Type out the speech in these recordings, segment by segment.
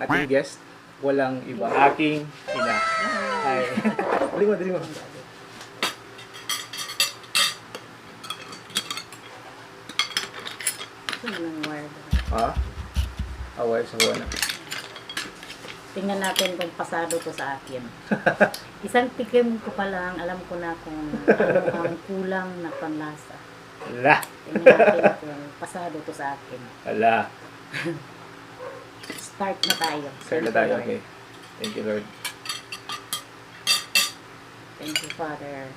ating guest. Walang iba. Aking ina. Hi. Dali mo. Ha? Away sa buwan na. Tingnan natin kung pasado to sa akin. Isang tikim ko pa lang, alam ko na kung ano ang kulang na panlasa. Ala. Tingnan natin kung pasado to sa akin. Ala. Start na tayo. Start na tayo, okay. Thank you, Lord. Thank you, Father.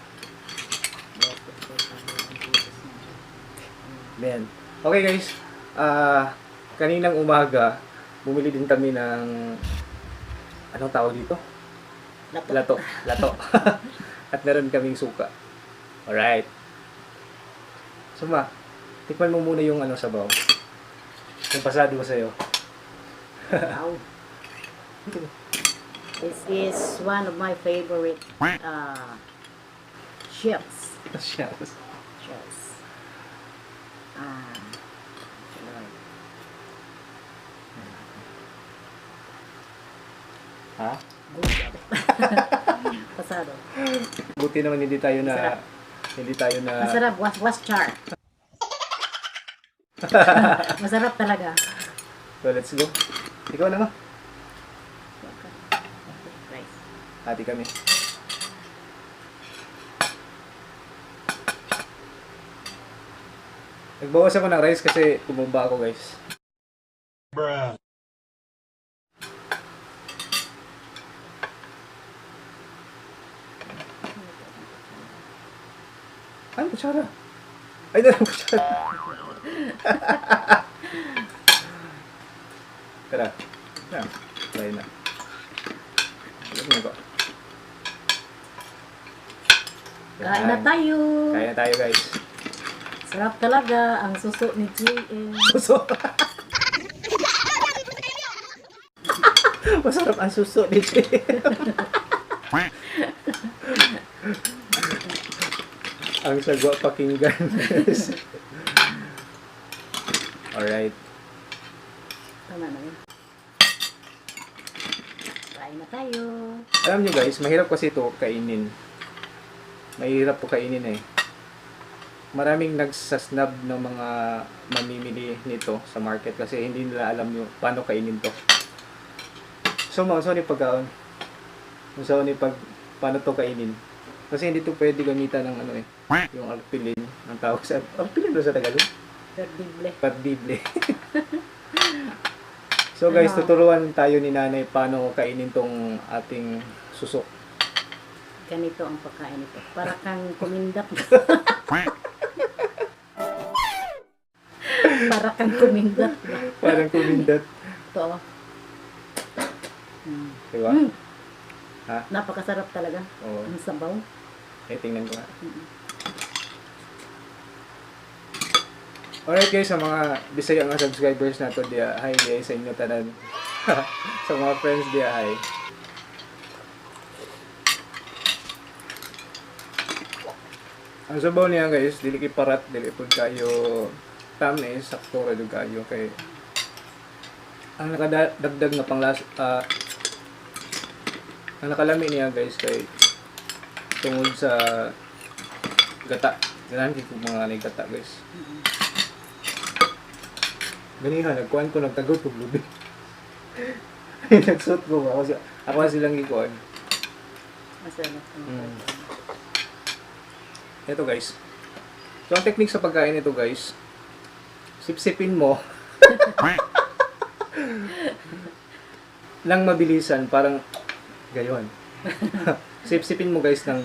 Bless the Father in Jesus' name. Amen. Okay guys, kaninang umaga, bumili din kami ng, anong tawag dito? Lato. At meron kaming suka. Alright. Suma, tikman mo muna yung sabaw. Yung pasado ko sa'yo. Wow. This is one of my favorite chips. Shells. Chips. Ha? Good. Pasado. Buti naman hindi tayo Masarap. na Masarap. Was char. Masarap talaga. So let's go. Ikaw na nga. Rice. Hati kami. Nagbawas ako ng rice kasi tumumba ako guys. Bruh. Ay, kutsara. Ay, nalang kutsara. Tara. Yan. Try na. Ano ba? Kain na tayo. Kain na tayo guys. Sarap talaga ang suso ni JM. Suso. Masarap ang suso ni Jay. Ang sagwa pakinggan. Alright. Tama na yun. Kain na tayo. Alam nyo guys, mahirap kasi ito kainin. Mahirap po kainin eh. Maraming nagsasnab ng mga mamimili nito sa market kasi hindi nila alam yung paano kainin to. So, ni pagkaon. Paano to kainin. Kasi hindi to pwede gamitan ng yung alpilin. Ang tawag sa alpilin ba sa Tagalog? Perdible. Perdible. So guys, tuturuan tayo ni nanay paano kainin tong ating suso. Ganito ang pagkain ito. Para kang kumindat. Para kang kumindat. Parang kumindat. Ito. Diba? Ha? Napakasarap talaga. Oo. Ang sabaw. Tingnan ko nga. Alright guys, sa mga Bisaya nga subscribers nato diya, hi guys sa inyo tanan. Sa mga friends diya, hi. Ang sabaw niya guys, dili kay parat, dili pud kayo tamne, sakto ra jud kayo kay ang nakadagdag na panglas ang nakalami niya guys kay tungod sa gata. Ganahan ko mga gata guys. Ganihan, nagkuhan ko, nagtagot ko lubi. Nagsuot ko ba? Ako silang ikuhan. Masarap. Ito guys. So, ang technique sa pagkain ito guys, sipsipin mo lang mabilisan, parang gayon. Sipsipin mo guys ng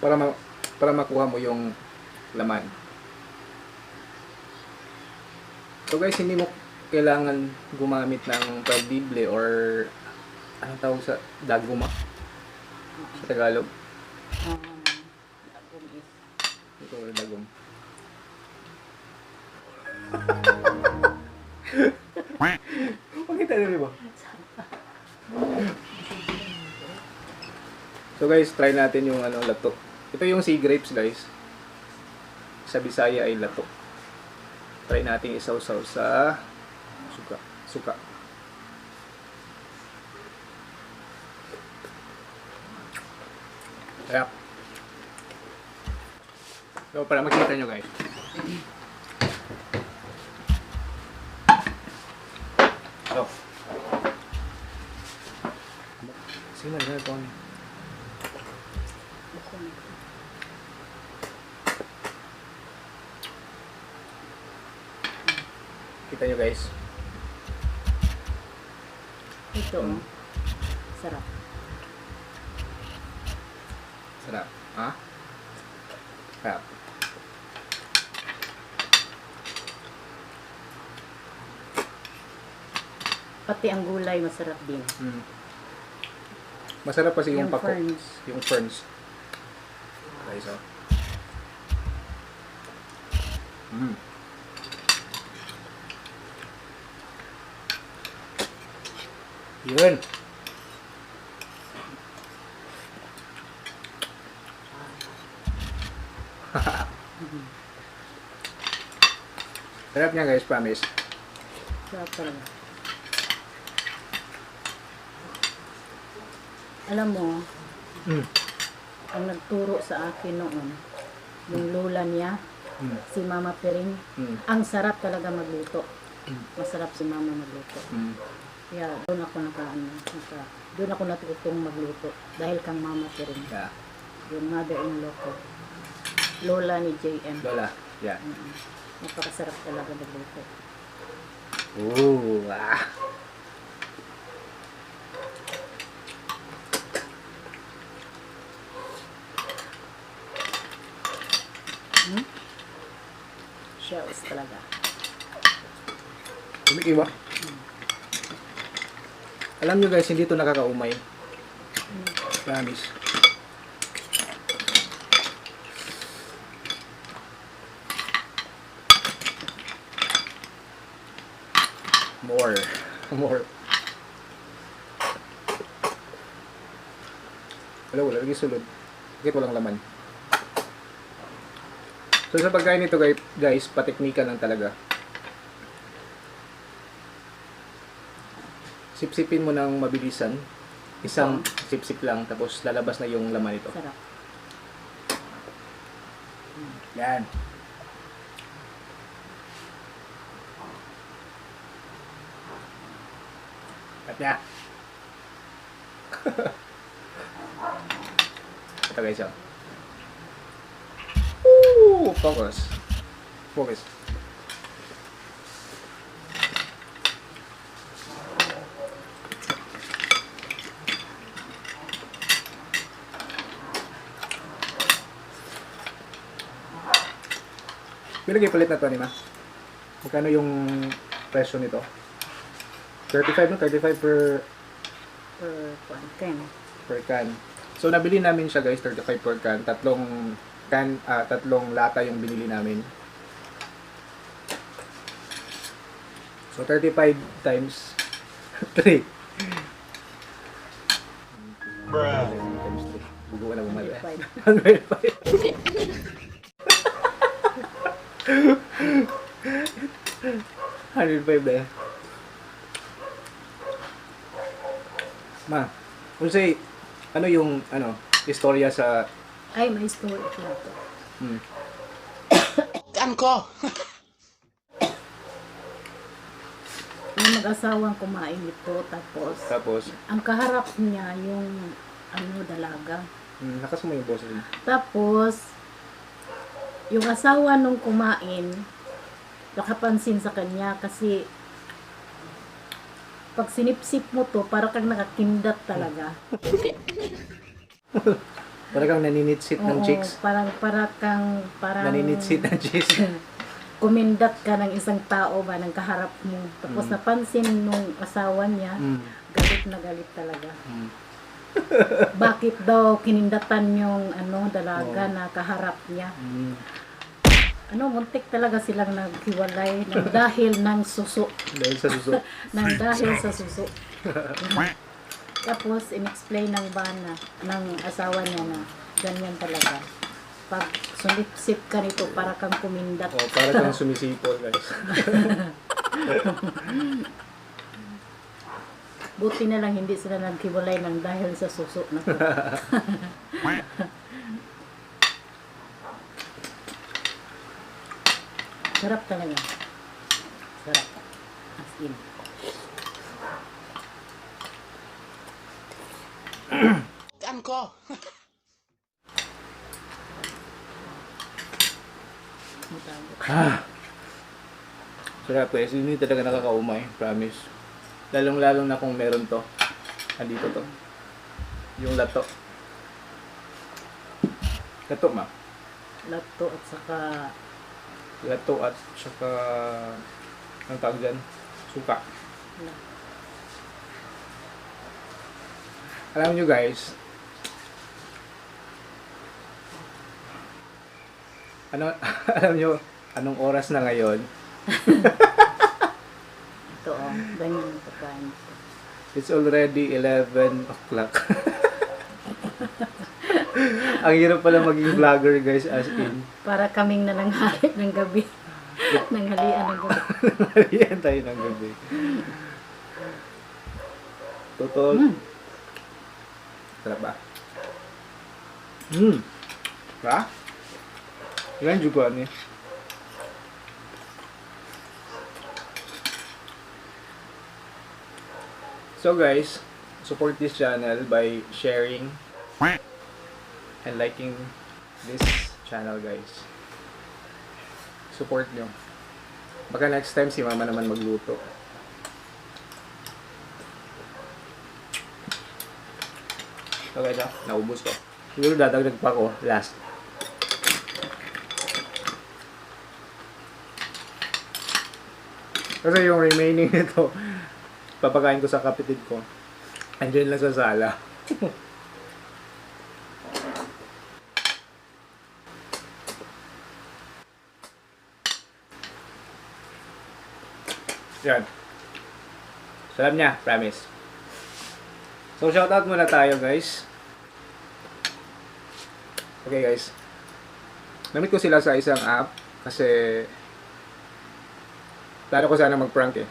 para makuha mo yung laman. So guys, hindi mo kailangan gumamit ng perdible or anong tawag sa daguma sa Tagalog. Ito or dagum. Pakita nyo ba? So guys, try natin yung lato. Ito yung sea grapes guys. Sa Bisaya ay lato. Try natin isaw-saw sa suka. Sarap. So, para makita nyo guys. So. Sige na, ito. Kita nyo guys. Ito, sarap. Sarap. Ha? Sarap. Pati ang gulay masarap din. Mm. Masarap kasi yung pako. ferns. Yung ferns. Okay, so. Yun. Sarap niya guys, promise. Sarap talaga. Alam mo, Mm. ang nagturo sa akin noon, yung lola niya, Mm. si Mama Piring, Mm. ang sarap talaga magluto. Masarap si Mama magluto. Mm. Kaya doon ako doon ako natutong magluto dahil kang Mama Piring, Yeah. yung mother-in-law ko. Lola ni JM. Lola. Yeah. Napakasarap talaga magluto. Ooh. Ah. Shells talaga. Tumikiwa. Alam nyo guys, hindi ito nakakaumay. Promise. More. More. Wala lagi sulod. Bakit walang laman? So sa pagkain nito guys, pateknika lang talaga. Sipsipin mo ng mabilisan. Isang sipsip lang, tapos lalabas na yung laman nito. Sarap. Yan. At niya. Ito guys, oh. Woo! Focus. Focus. Bilagay palit na to, Nima. Magkano yung presyo nito? 35 no? 35 per Per can. So nabili namin siya guys, 35 per can. Tatlong lata yung binili namin. So 35 times 3. Bruh. Times 3. Bugo ka na bumali. 105. 105 na. Ma, kung say, ano yung, istorya sa, Ay, may story ko ito. Kan ko. Yung mag-asawang kumain ito, tapos ang kaharap niya yung dalaga. lakas mo yung boss rin. Tapos, yung asawa nung kumain, nakapansin sa kanya kasi pag sinipsip mo to, para kang nakakindat talaga. Talagang naninitsit ng Oo, chicks. parang Naninitsit ng chicks. kumindat ka ng isang tao ba ng kaharap mo. Tapos napansin nung asawa niya, galit na galit talaga. Bakit daw kinindatan yung dalaga na kaharap niya? Muntik talaga silang naghiwalay ng dahil ng suso. Dahil sa suso. Dahil sa suso. Tapos, in-explain ng bana ng asawa niya na ganyan talaga. Pag sumipsip ka nito, para kang kumindat. O, para kang sumisipol, guys. Buti na lang hindi sila naghiwalay ng dahil sa suso na to. Sarap talaga. Sarap. As in. Tiyan ko. Mutawag. Sarap guys, hindi talaga nakakaumay, promise. Lalong-lalong na kung meron to. Andito to. Yung lato. Lato, ma. Lato at saka Lato at saka ang tawag dyan? Suka. Alam nyo guys, alam nyo, anong oras na ngayon? ito ganyan ang pagkain ko. It's already 11 o'clock. Ang hirap pala maging vlogger guys, as in. Para kaming nalanghari ng gabi. Nanghalian ng gabi. Yan tayo ng gabi. Totoo. Sarap ba? Ha? Yan juga ni. So guys, support this channel by sharing and liking this channel guys. Support nyo. Baka next time si mama naman magluto. So guys, naubos ko. Siguro dadagdag pa ko last. Kasi yung remaining nito, papakain ko sa kapitid ko. Andiyan lang sa sala. Yan. Sarap niya, promise. So, shoutout muna tayo, guys. Okay, guys. Namit ko sila sa isang app kasi plano ko sana mag-prank eh.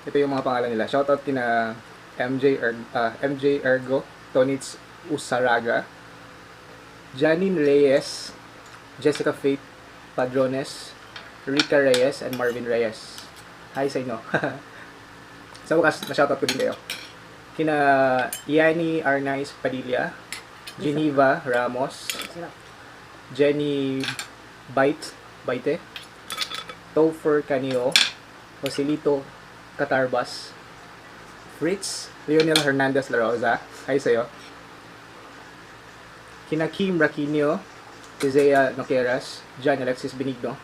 Ito yung mga pangalan nila. Shoutout kina MJ Ergo, Tonitz Usaraga, Janine Reyes, Jessica Faith Padrones, Rica Reyes, and Marvin Reyes. Hi sa inyo. Sa wakas, na-shoutout ko din kayo. Kina Yani Arnaiz Padilla, Geneva Ramos, Sarap. Jenny Baite, Topher Canio, Joselito Catarbas, Fritz Leonel Hernandez La Rosa. Hi sa'yo. Kina Kim Raquinio, Isaiah Nogueras, John Alexis Benigno,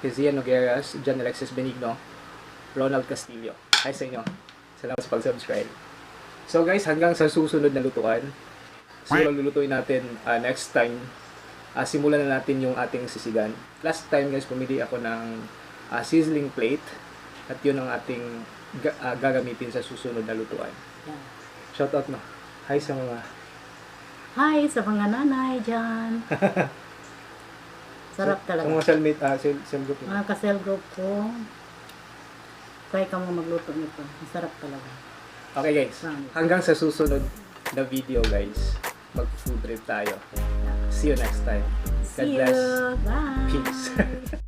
Kezia Nogueras, John Alexis Benigno, Ronald Castillo. Hi sa inyo. Salamat sa pag-subscribe. So guys, hanggang sa susunod na lutuan. Siguro lulutuin natin next time. Simulan na natin yung ating sisigan. Last time guys, pumili ako ng sizzling plate. At yun ang ating gagamitin sa susunod na lutuan. Yan. Shoutout mo. Hi sa mga... Hi sa mga nanay dyan. Sarap Sa talaga. mga cellmate, cell group. Mga ka-cell group ko, try ka mo magluto nito. Masarap talaga. Okay guys, hanggang sa susunod na video guys. Mag-food trip tayo. See you next time. God See bless. you. Bye. Peace.